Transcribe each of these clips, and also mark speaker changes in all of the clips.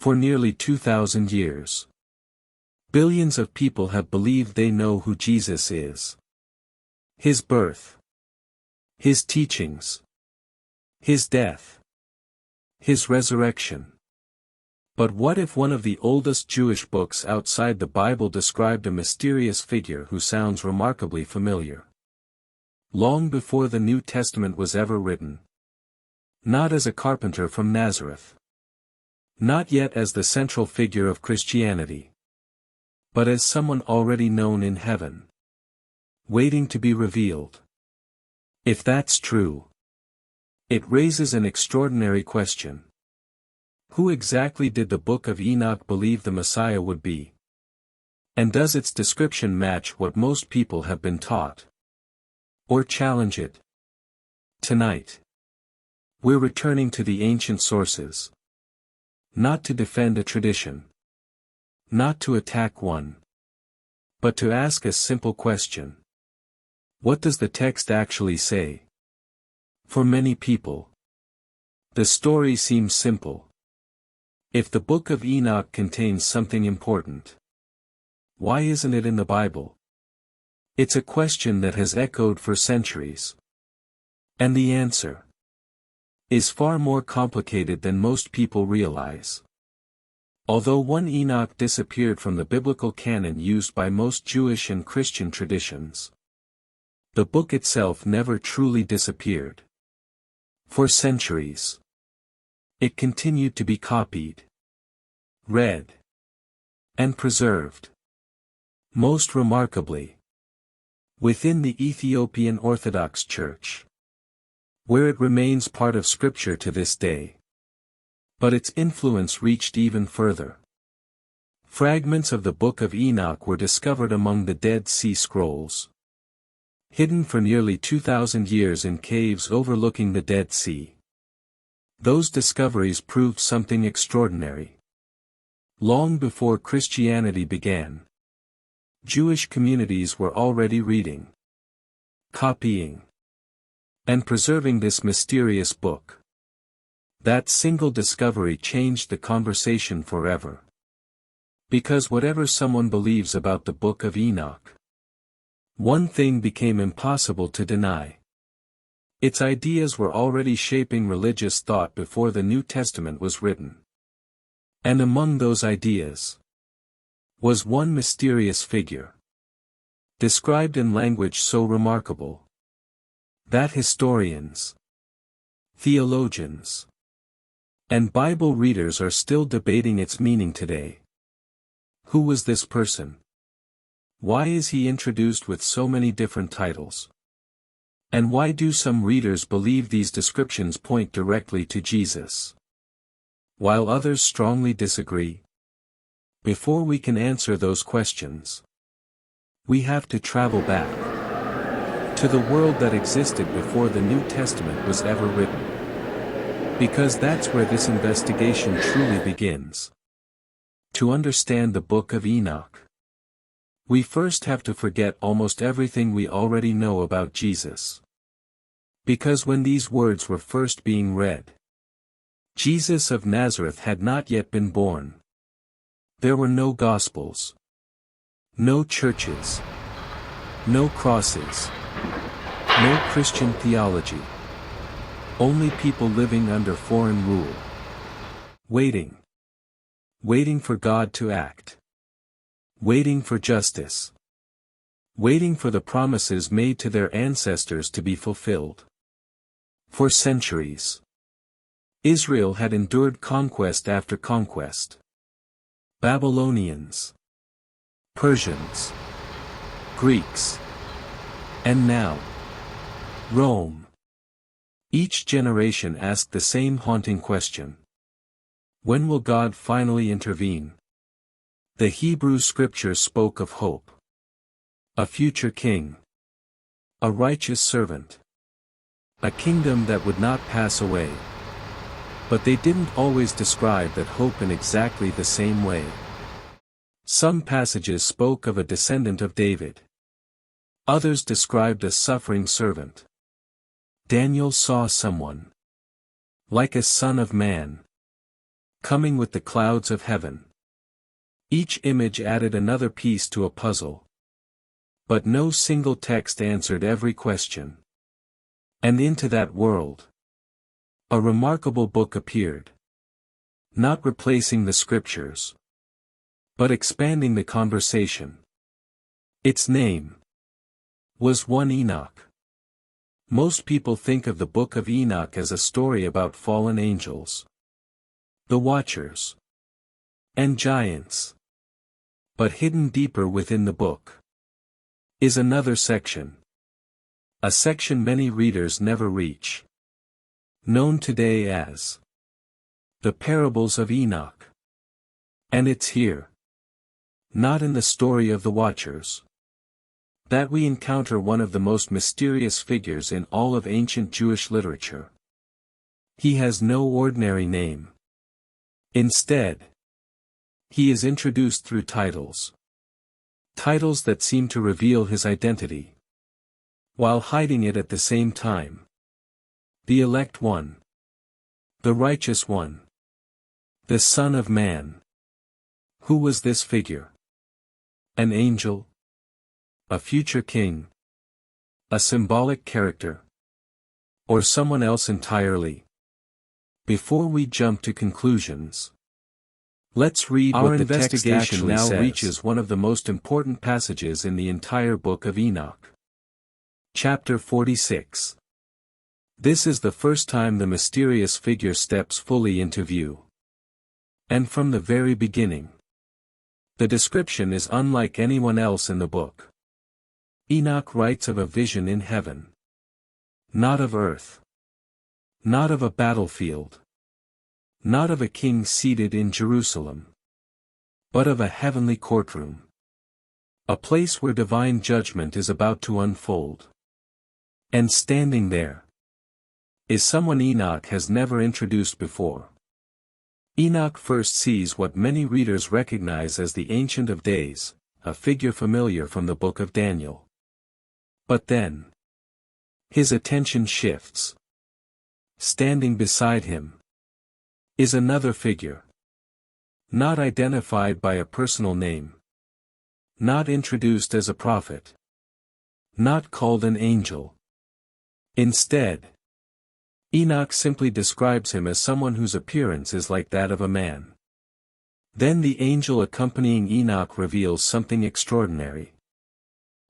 Speaker 1: For nearly 2,000 years. Billions of people have believed they know who Jesus is. His birth. His teachings. His death. His resurrection. But what if one of the oldest Jewish books outside the Bible described a mysterious figure who sounds remarkably familiar? Long before the New Testament was ever written. Not as a carpenter from Nazareth. Not yet as the central figure of Christianity. But as someone already known in heaven. Waiting to be revealed. If that's true, it raises an extraordinary question. Who exactly did the Book of Enoch believe the Messiah would be? And does its description match what most people have been taught? Or challenge it? Tonight, we're returning to the ancient sources. Not to defend a tradition. Not to attack one. But to ask a simple question. What does the text actually say? For many people, the story seems simple. If the Book of Enoch contains something important, why isn't it in the Bible? It's a question that has echoed for centuries. And the answer is far more complicated than most people realize. Although one Enoch disappeared from the biblical canon used by most Jewish and Christian traditions, the book itself never truly disappeared. For centuries, it continued to be copied, read, and preserved. Most remarkably, within the Ethiopian Orthodox Church, where it remains part of Scripture to this day. But its influence reached even further. Fragments of the Book of Enoch were discovered among the Dead Sea Scrolls. Hidden for nearly 2,000 years in caves overlooking the Dead Sea. Those discoveries proved something extraordinary. Long before Christianity began, Jewish communities were already reading, copying, and preserving this mysterious book. That single discovery changed the conversation forever. Because whatever someone believes about the Book of Enoch, one thing became impossible to deny. Its ideas were already shaping religious thought before the New Testament was written. And among those ideas was one mysterious figure, described in language so remarkable that historians, theologians, and Bible readers are still debating its meaning today. Who was this person? Why is he introduced with so many different titles? And why do some readers believe these descriptions point directly to Jesus, while others strongly disagree? Before we can answer those questions, we have to travel back to the world that existed before the New Testament was ever written. Because that's where this investigation truly begins. To understand the Book of Enoch, we first have to forget almost everything we already know about Jesus. Because when these words were first being read, Jesus of Nazareth had not yet been born. There were no Gospels, no churches, no crosses, no Christian theology. Only people living under foreign rule. Waiting. Waiting for God to act. Waiting for justice. Waiting for the promises made to their ancestors to be fulfilled. For centuries, Israel had endured conquest after conquest. Babylonians, Persians, Greeks, and now, Rome. Each generation asked the same haunting question. When will God finally intervene? The Hebrew scriptures spoke of hope. A future king. A righteous servant. A kingdom that would not pass away. But they didn't always describe that hope in exactly the same way. Some passages spoke of a descendant of David. Others described a suffering servant. Daniel saw someone like a son of man, coming with the clouds of heaven. Each image added another piece to a puzzle. But no single text answered every question. And into that world, a remarkable book appeared. Not replacing the scriptures, but expanding the conversation. Its name was 1 Enoch. Most people think of the Book of Enoch as a story about fallen angels, the Watchers, and giants. But hidden deeper within the book is another section. A section many readers never reach. Known today as the Parables of Enoch. And it's here, not in the story of the Watchers, that we encounter one of the most mysterious figures in all of ancient Jewish literature. He has no ordinary name. Instead, he is introduced through titles. Titles that seem to reveal his identity, while hiding it at the same time. The elect one. The righteous one. The Son of Man. Who was this figure? An angel? A future king? A symbolic character? Or someone else entirely? Before we jump to conclusions, let's read what the text actually says. Our investigation now reaches one of the most important passages in the entire Book of Enoch. Chapter 46. This is the first time the mysterious figure steps fully into view. And from the very beginning, the description is unlike anyone else in the book. Enoch writes of a vision in heaven. Not of earth. Not of a battlefield. Not of a king seated in Jerusalem. But of a heavenly courtroom. A place where divine judgment is about to unfold. And standing there is someone Enoch has never introduced before. Enoch first sees what many readers recognize as the Ancient of Days, a figure familiar from the book of Daniel. But then, his attention shifts. Standing beside him is another figure. Not identified by a personal name. Not introduced as a prophet. Not called an angel. Instead, Enoch simply describes him as someone whose appearance is like that of a man. Then the angel accompanying Enoch reveals something extraordinary.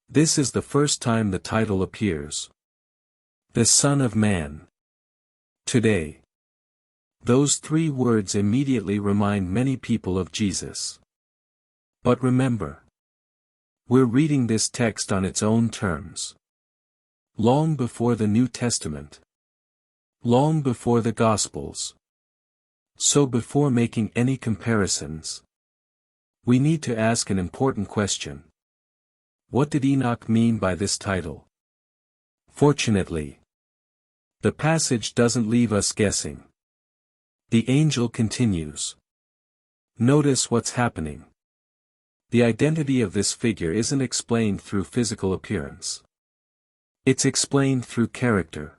Speaker 1: This is the first time the title appears. The Son of Man. Today, those three words immediately remind many people of Jesus. But remember, we're reading this text on its own terms. Long before the New Testament. Long before the Gospels. So before making any comparisons, we need to ask an important question. What did Enoch mean by this title? Fortunately, the passage doesn't leave us guessing. The angel continues. Notice what's happening. The identity of this figure isn't explained through physical appearance. It's explained through character.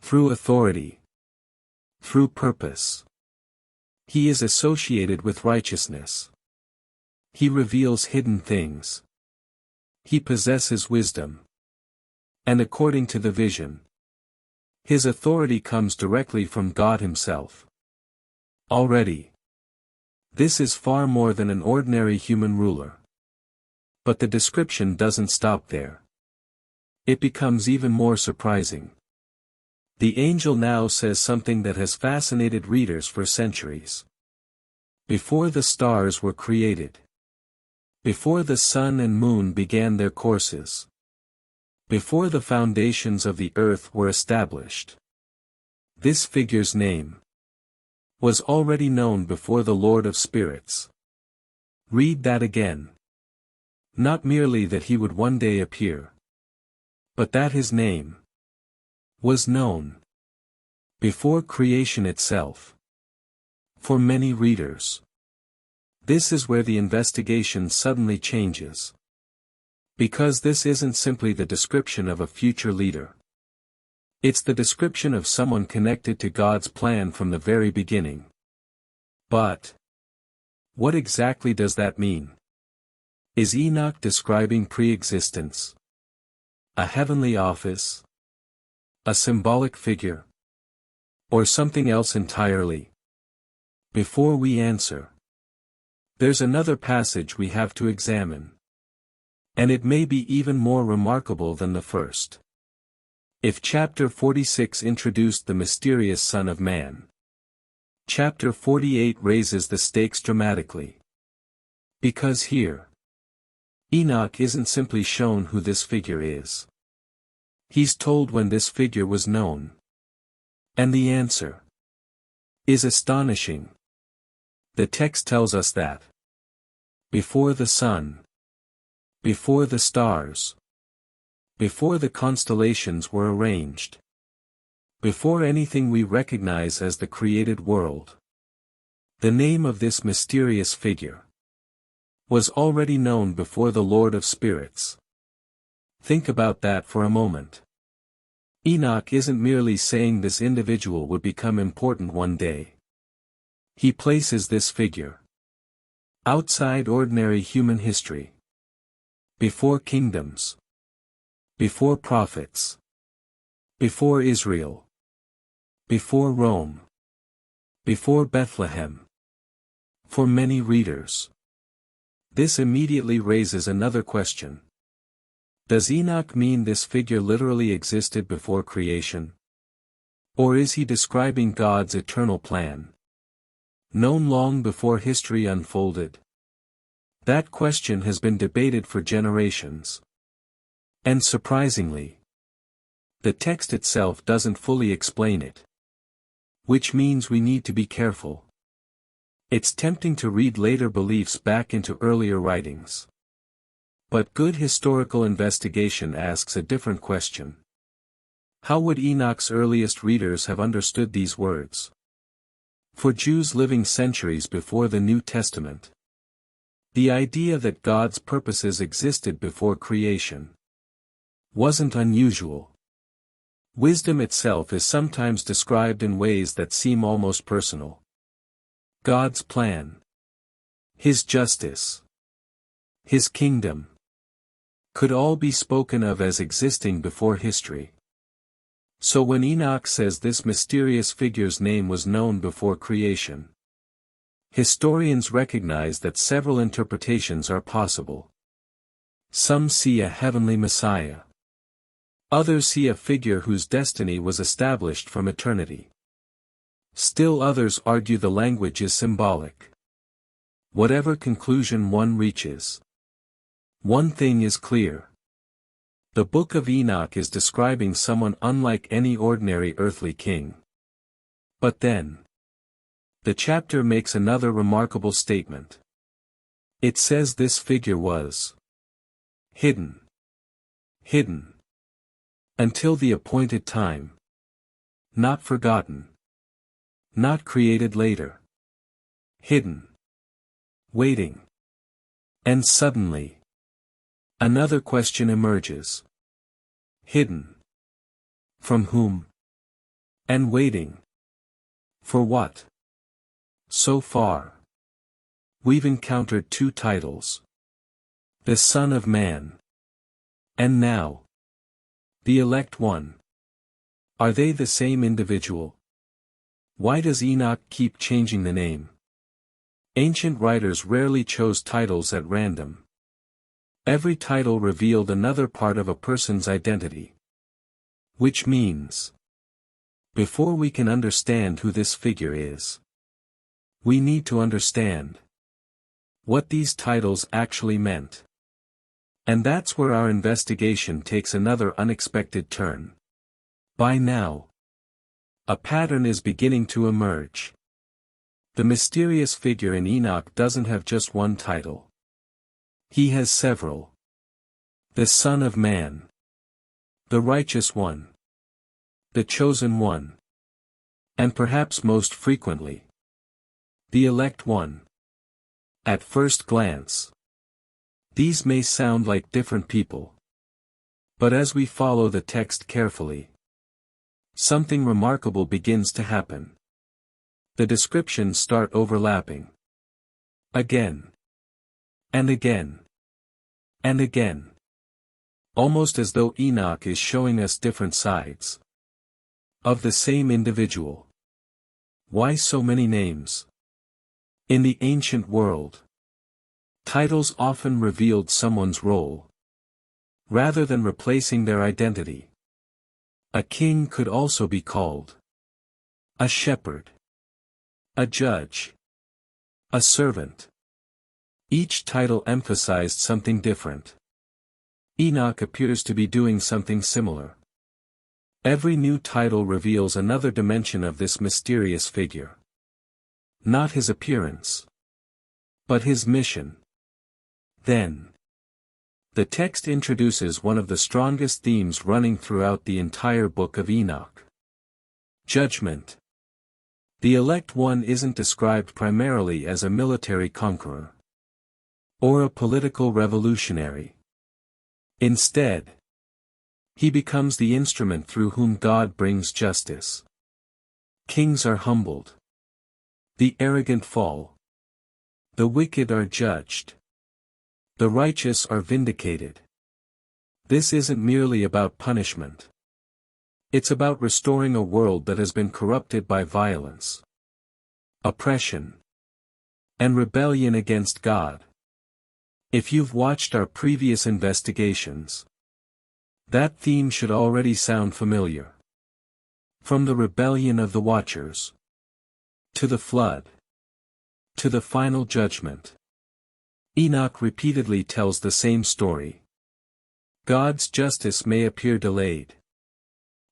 Speaker 1: Through authority. Through purpose. He is associated with righteousness. He reveals hidden things. He possesses wisdom. And according to the vision, his authority comes directly from God himself. Already, this is far more than an ordinary human ruler. But the description doesn't stop there. It becomes even more surprising. The angel now says something that has fascinated readers for centuries. Before the stars were created. Before the sun and moon began their courses. Before the foundations of the earth were established. This figure's name was already known before the Lord of Spirits. Read that again. Not merely that he would one day appear, but that his name was known before creation itself. For many readers, this is where the investigation suddenly changes. Because this isn't simply the description of a future leader. It's the description of someone connected to God's plan from the very beginning. But what exactly does that mean? Is Enoch describing pre-existence? A heavenly office? A symbolic figure? Or something else entirely? Before we answer, there's another passage we have to examine. And it may be even more remarkable than the first. If chapter 46 introduced the mysterious Son of Man, chapter 48 raises the stakes dramatically. Because here, Enoch isn't simply shown who this figure is. He's told when this figure was known. And the answer is astonishing. The text tells us that before the sun, before the stars, before the constellations were arranged, before anything we recognize as the created world, the name of this mysterious figure was already known before the Lord of Spirits. Think about that for a moment. Enoch isn't merely saying this individual would become important one day. He places this figure outside ordinary human history. Before kingdoms. Before prophets. Before Israel. Before Rome. Before Bethlehem. For many readers, this immediately raises another question. Does Enoch mean this figure literally existed before creation? Or is he describing God's eternal plan, known long before history unfolded? That question has been debated for generations. And surprisingly, the text itself doesn't fully explain it. Which means we need to be careful. It's tempting to read later beliefs back into earlier writings. But good historical investigation asks a different question. How would Enoch's earliest readers have understood these words? For Jews living centuries before the New Testament, the idea that God's purposes existed before creation wasn't unusual. Wisdom itself is sometimes described in ways that seem almost personal. God's plan, His justice, His kingdom, could all be spoken of as existing before history. So when Enoch says this mysterious figure's name was known before creation, historians recognize that several interpretations are possible. Some see a heavenly Messiah. Others see a figure whose destiny was established from eternity. Still others argue the language is symbolic. Whatever conclusion one reaches, one thing is clear. The Book of Enoch is describing someone unlike any ordinary earthly king. But then, the chapter makes another remarkable statement. It says this figure was hidden. Hidden. Until the appointed time. Not forgotten. Not created later. Hidden. Waiting. And suddenly, another question emerges. Hidden. From whom? And waiting. For what? So far, we've encountered two titles. The Son of Man. And now, the Elect One. Are they the same individual? Why does Enoch keep changing the name? Ancient writers rarely chose titles at random. Every title revealed another part of a person's identity. Which means, before we can understand who this figure is, we need to understand what these titles actually meant. And that's where our investigation takes another unexpected turn. By now, a pattern is beginning to emerge. The mysterious figure in Enoch doesn't have just one title. He has several. The Son of Man. The Righteous One. The Chosen One. And perhaps most frequently, the Elect One. At first glance, these may sound like different people. But as we follow the text carefully, something remarkable begins to happen. The descriptions start overlapping. Again. And again. And again. Almost as though Enoch is showing us different sides of the same individual. Why so many names? In the ancient world, titles often revealed someone's role, rather than replacing their identity. A king could also be called a shepherd, a judge, a servant. Each title emphasized something different. Enoch appears to be doing something similar. Every new title reveals another dimension of this mysterious figure. Not his appearance, but his mission. Then, the text introduces one of the strongest themes running throughout the entire Book of Enoch. Judgment. The elect one isn't described primarily as a military conqueror or a political revolutionary. Instead, he becomes the instrument through whom God brings justice. Kings are humbled. The arrogant fall. The wicked are judged. The righteous are vindicated. This isn't merely about punishment. It's about restoring a world that has been corrupted by violence, oppression, and rebellion against God. If you've watched our previous investigations, that theme should already sound familiar. From the rebellion of the Watchers, to the flood, to the final judgment, Enoch repeatedly tells the same story. God's justice may appear delayed,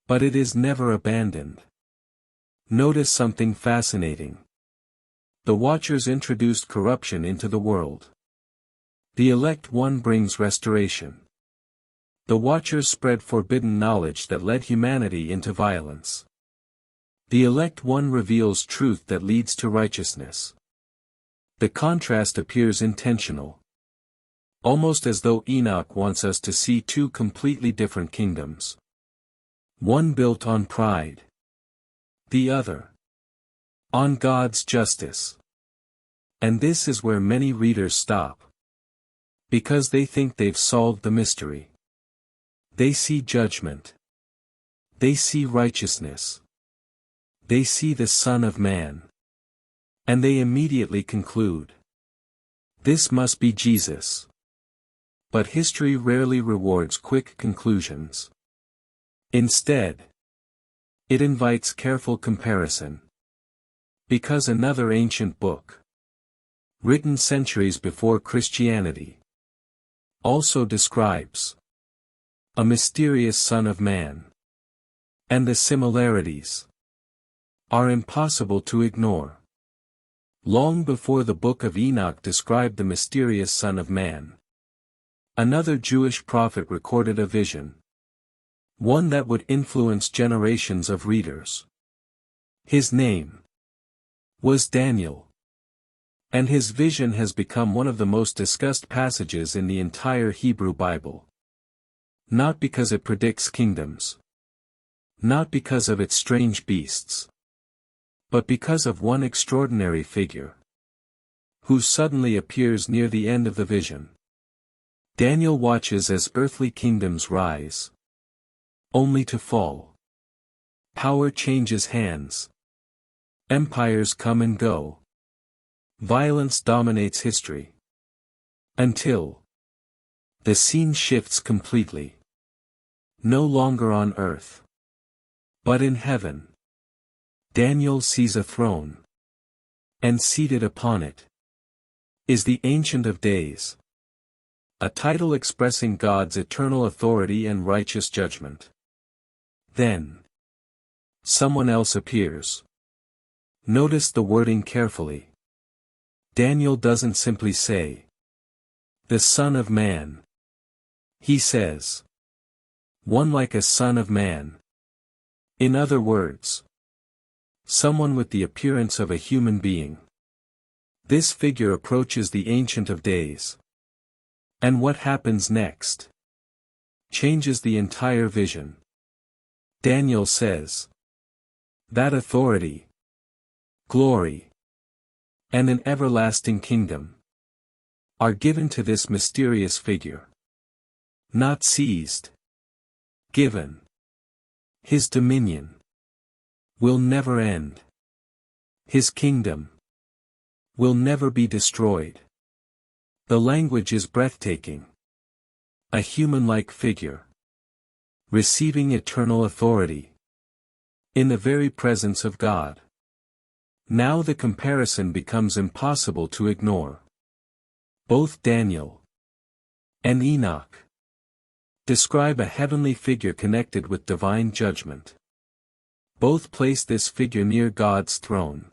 Speaker 1: but it is never abandoned. Notice something fascinating. The Watchers introduced corruption into the world. The elect one brings restoration. The Watchers spread forbidden knowledge that led humanity into violence. The elect one reveals truth that leads to righteousness. The contrast appears intentional. Almost as though Enoch wants us to see two completely different kingdoms. One built on pride. The other on God's justice. And this is where many readers stop. Because they think they've solved the mystery. They see judgment. They see righteousness. They see the Son of Man. And they immediately conclude. This must be Jesus. But history rarely rewards quick conclusions. Instead, it invites careful comparison. Because another ancient book, written centuries before Christianity, also describes a mysterious Son of Man. And the similarities are impossible to ignore. Long before the Book of Enoch described the mysterious Son of Man, another Jewish prophet recorded a vision. One that would influence generations of readers. His name was Daniel. And his vision has become one of the most discussed passages in the entire Hebrew Bible. Not because it predicts kingdoms. Not because of its strange beasts. But because of one extraordinary figure, who suddenly appears near the end of the vision. Daniel watches as earthly kingdoms rise, only to fall. Power changes hands. Empires come and go. Violence dominates history. Until the scene shifts completely. No longer on earth, but in heaven. Daniel sees a throne. And seated upon it is the Ancient of Days. A title expressing God's eternal authority and righteous judgment. Then, someone else appears. Notice the wording carefully. Daniel doesn't simply say, the Son of Man. He says, one like a Son of Man. In other words, someone with the appearance of a human being. This figure approaches the Ancient of Days. And what happens next changes the entire vision. Daniel says, that authority glory, and an everlasting kingdom are given to this mysterious figure. Not seized. Given. His dominion will never end. His kingdom will never be destroyed. The language is breathtaking. A human-like figure, receiving eternal authority in the very presence of God. Now the comparison becomes impossible to ignore. Both Daniel and Enoch describe a heavenly figure connected with divine judgment. Both place this figure near God's throne.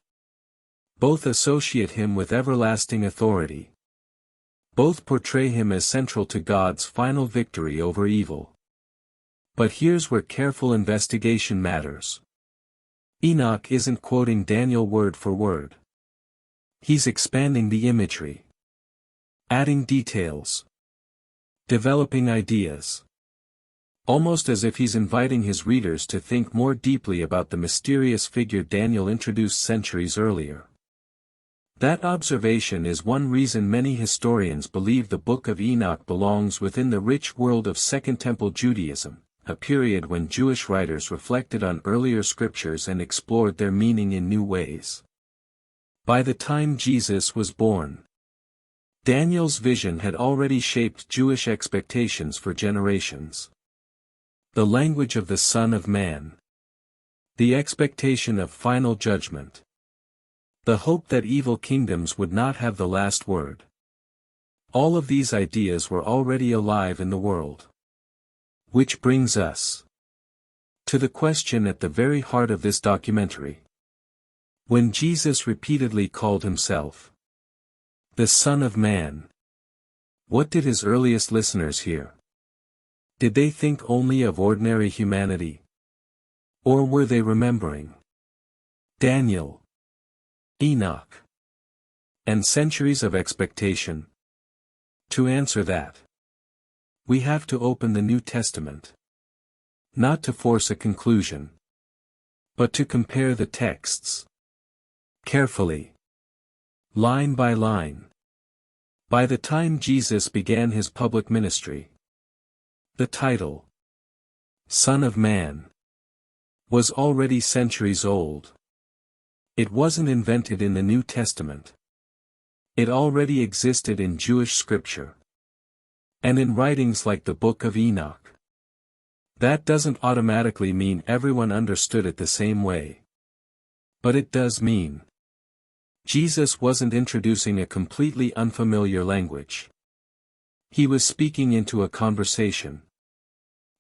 Speaker 1: Both associate him with everlasting authority. Both portray him as central to God's final victory over evil. But here's where careful investigation matters. Enoch isn't quoting Daniel word for word. He's expanding the imagery, adding details, developing ideas. Almost as if he's inviting his readers to think more deeply about the mysterious figure Daniel introduced centuries earlier. That observation is one reason many historians believe the Book of Enoch belongs within the rich world of Second Temple Judaism, a period when Jewish writers reflected on earlier scriptures and explored their meaning in new ways. By the time Jesus was born, Daniel's vision had already shaped Jewish expectations for generations. The language of the Son of Man. The expectation of final judgment. The hope that evil kingdoms would not have the last word. All of these ideas were already alive in the world. Which brings us to the question at the very heart of this documentary. When Jesus repeatedly called himself the Son of Man, what did his earliest listeners hear? Did they think only of ordinary humanity? Or were they remembering Daniel, Enoch, and centuries of expectation? To answer that, we have to open the New Testament. Not to force a conclusion, but to compare the texts carefully, line by line. By the time Jesus began his public ministry, the title, Son of Man, was already centuries old. It wasn't invented in the New Testament. It already existed in Jewish scripture, and in writings like the Book of Enoch. That doesn't automatically mean everyone understood it the same way. But it does mean Jesus wasn't introducing a completely unfamiliar language. He was speaking into a conversation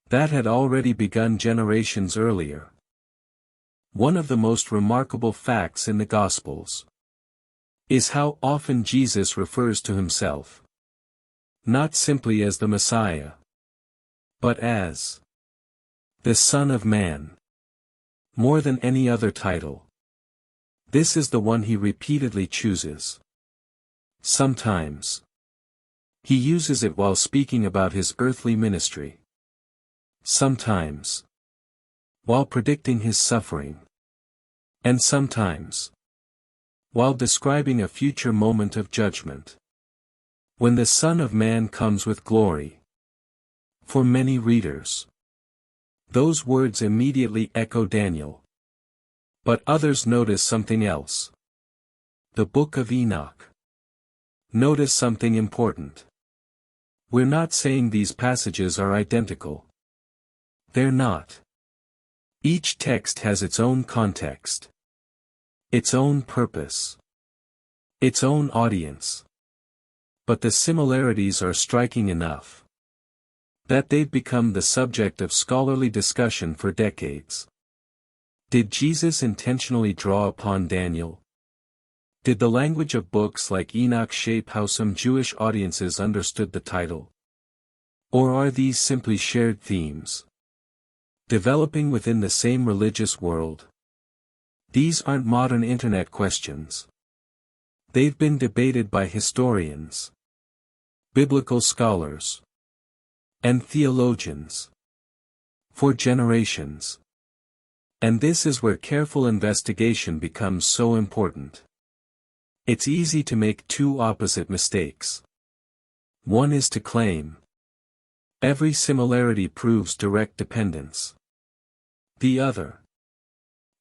Speaker 1: that had already begun generations earlier. One of the most remarkable facts in the Gospels is how often Jesus refers to himself not simply as the Messiah, but as the Son of Man. More than any other title, this is the one he repeatedly chooses. Sometimes he uses it while speaking about his earthly ministry. Sometimes while predicting his suffering. And sometimes while describing a future moment of judgment. When the Son of Man comes with glory. For many readers, those words immediately echo Daniel. But others notice something else. The Book of Enoch. Notice something important. We're not saying these passages are identical. They're not. Each text has its own context, its own purpose, its own audience. But the similarities are striking enough that they've become the subject of scholarly discussion for decades. Did Jesus intentionally draw upon Daniel? Did the language of books like Enoch shape how some Jewish audiences understood the title? Or are these simply shared themes, developing within the same religious world? These aren't modern internet questions. They've been debated by historians, biblical scholars, and theologians for generations. And this is where careful investigation becomes so important. It's easy to make two opposite mistakes. One is to claim every similarity proves direct dependence. The other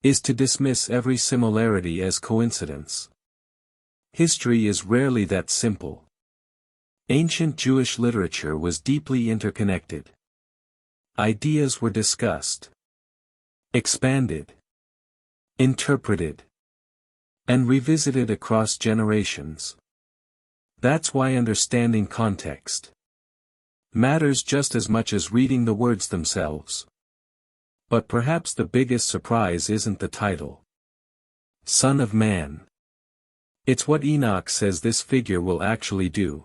Speaker 1: is to dismiss every similarity as coincidence. History is rarely that simple. Ancient Jewish literature was deeply interconnected. Ideas were discussed, expanded, interpreted, and revisited across generations. That's why understanding context matters just as much as reading the words themselves. But perhaps the biggest surprise isn't the title, Son of Man. It's what Enoch says this figure will actually do.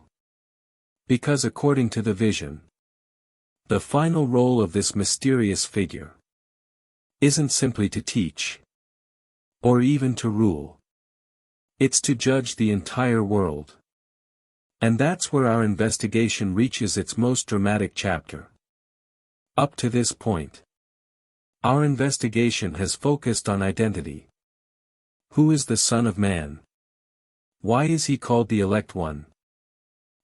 Speaker 1: Because according to the vision, the final role of this mysterious figure isn't simply to teach, or even to rule. It's to judge the entire world. And that's where our investigation reaches its most dramatic chapter. Up to this point, our investigation has focused on identity. Who is the Son of Man? Why is he called the Elect One?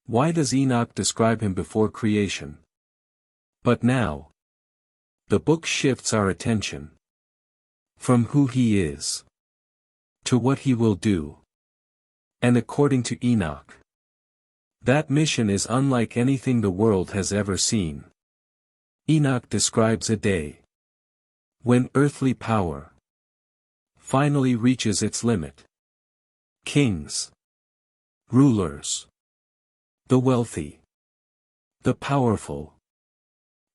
Speaker 1: Why does Enoch describe him before creation? But now, the book shifts our attention from who he is to what he will do. And according to Enoch, that mission is unlike anything the world has ever seen. Enoch describes a day when earthly power finally reaches its limit. Kings, rulers, the wealthy, the powerful,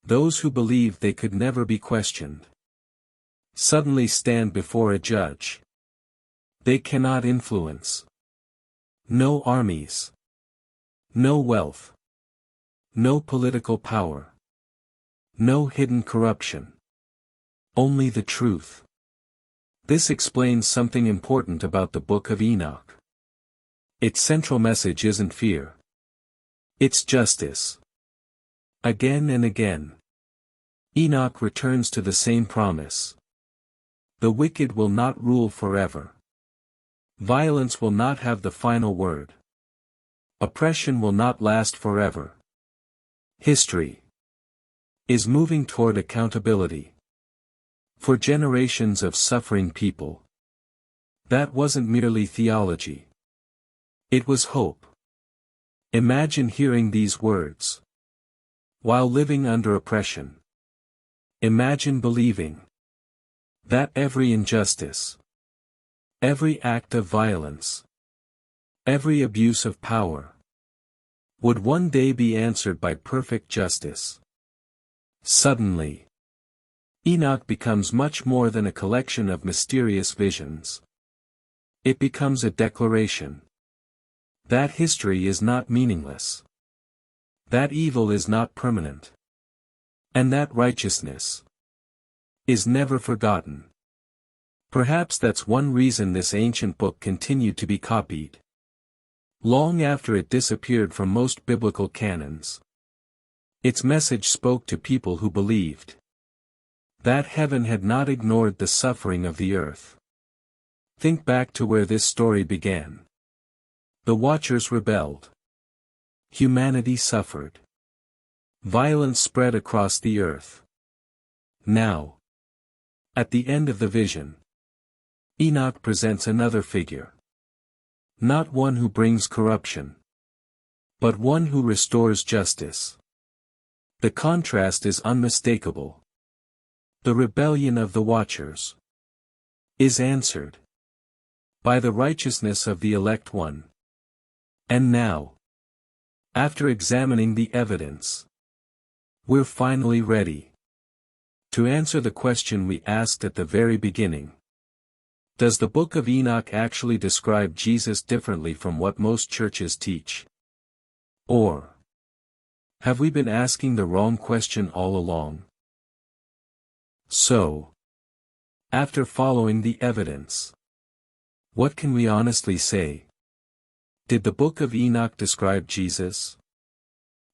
Speaker 1: those who believed they could never be questioned, suddenly stand before a judge they cannot influence. No armies, no wealth, no political power, no hidden corruption. Only the truth. This explains something important about the Book of Enoch. Its central message isn't fear. It's justice. Again and again, Enoch returns to the same promise. The wicked will not rule forever. Violence will not have the final word. Oppression will not last forever. History is moving toward accountability. For generations of suffering people, that wasn't merely theology. It was hope. Imagine hearing these words while living under oppression. Imagine believing that every injustice, every act of violence, every abuse of power would one day be answered by perfect justice. Suddenly, Enoch becomes much more than a collection of mysterious visions. It becomes a declaration that history is not meaningless, that evil is not permanent, and that righteousness is never forgotten. Perhaps that's one reason this ancient book continued to be copied long after it disappeared from most biblical canons. Its message spoke to people who believed that heaven had not ignored the suffering of the earth. Think back to where this story began. The Watchers rebelled. Humanity suffered. Violence spread across the earth. Now, at the end of the vision, Enoch presents another figure. Not one who brings corruption, but one who restores justice. The contrast is unmistakable. The rebellion of the Watchers is answered by the righteousness of the Elect One. And now, after examining the evidence, we're finally ready to answer the question we asked at the very beginning. Does the Book of Enoch actually describe Jesus differently from what most churches teach? Or have we been asking the wrong question all along? So, after following the evidence, what can we honestly say? Did the Book of Enoch describe Jesus?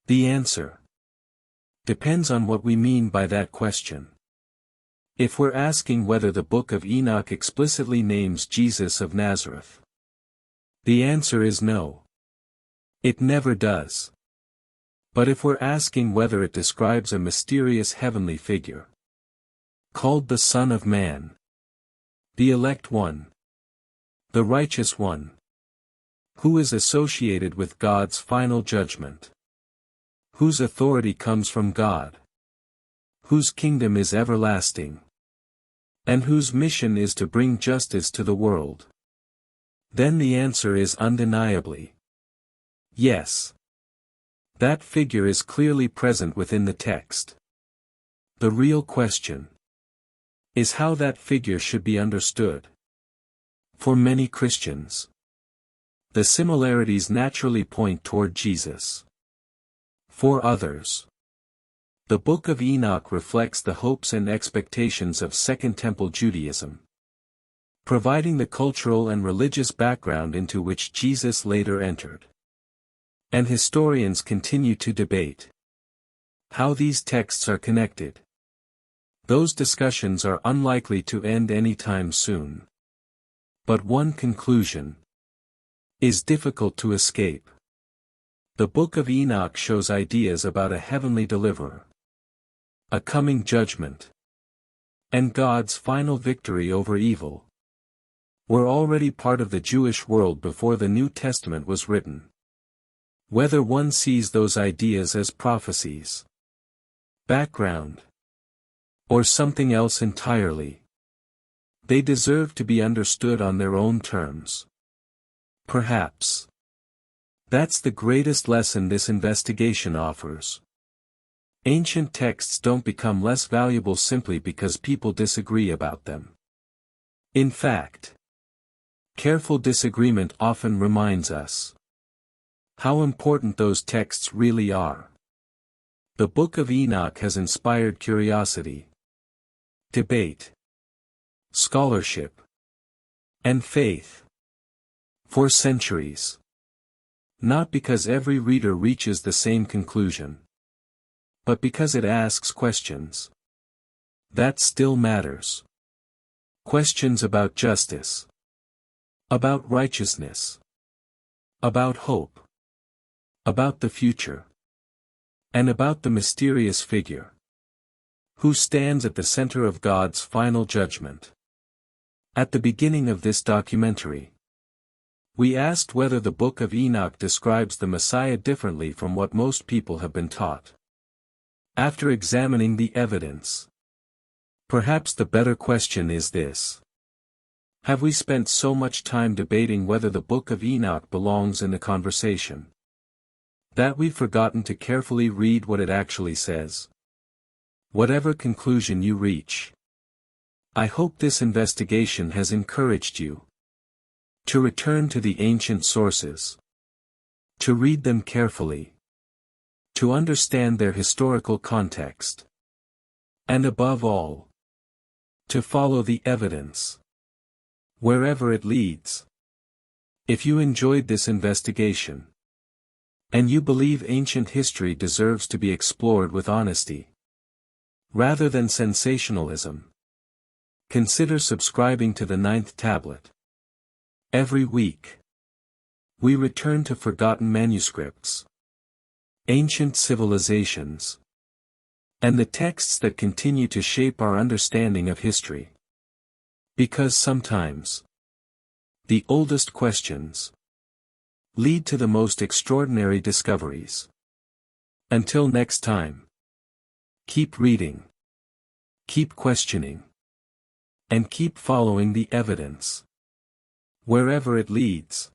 Speaker 1: The answer depends on what we mean by that question. If we're asking whether the Book of Enoch explicitly names Jesus of Nazareth, the answer is no. It never does. But if we're asking whether it describes a mysterious heavenly figure, called the Son of Man, the elect one, the righteous one, who is associated with God's final judgment, whose authority comes from God, whose kingdom is everlasting, and whose mission is to bring justice to the world, then the answer is undeniably yes. That figure is clearly present within the text. The real question is how that figure should be understood. For many Christians, the similarities naturally point toward Jesus. For others, the Book of Enoch reflects the hopes and expectations of Second Temple Judaism, providing the cultural and religious background into which Jesus later entered. And historians continue to debate how these texts are connected. Those discussions are unlikely to end anytime soon. But one conclusion is difficult to escape. The Book of Enoch shows ideas about a heavenly deliverer, a coming judgment, and God's final victory over evil. Were already part of the Jewish world before the New Testament was written. Whether one sees those ideas as prophecies, background, or something else entirely, they deserve to be understood on their own terms. Perhaps that's the greatest lesson this investigation offers. Ancient texts don't become less valuable simply because people disagree about them. In fact, careful disagreement often reminds us how important those texts really are. The Book of Enoch has inspired curiosity, debate, scholarship, and faith for centuries. Not because every reader reaches the same conclusion, but because it asks questions that still matters. Questions about justice, about righteousness, about hope, about the future, and about the mysterious figure who stands at the center of God's final judgment. At the beginning of this documentary, we asked whether the Book of Enoch describes the Messiah differently from what most people have been taught. After examining the evidence, perhaps the better question is this: have we spent so much time debating whether the Book of Enoch belongs in the conversation that we've forgotten to carefully read what it actually says? Whatever conclusion you reach, I hope this investigation has encouraged you to return to the ancient sources, to read them carefully, to understand their historical context, and above all, to follow the evidence wherever it leads. If you enjoyed this investigation, and you believe ancient history deserves to be explored with honesty, rather than sensationalism, consider subscribing to the Ninth Tablet. Every week, we return to forgotten manuscripts, ancient civilizations, and the texts that continue to shape our understanding of history. Because sometimes, the oldest questions lead to the most extraordinary discoveries. Until next time, keep reading, keep questioning, and keep following the evidence wherever it leads.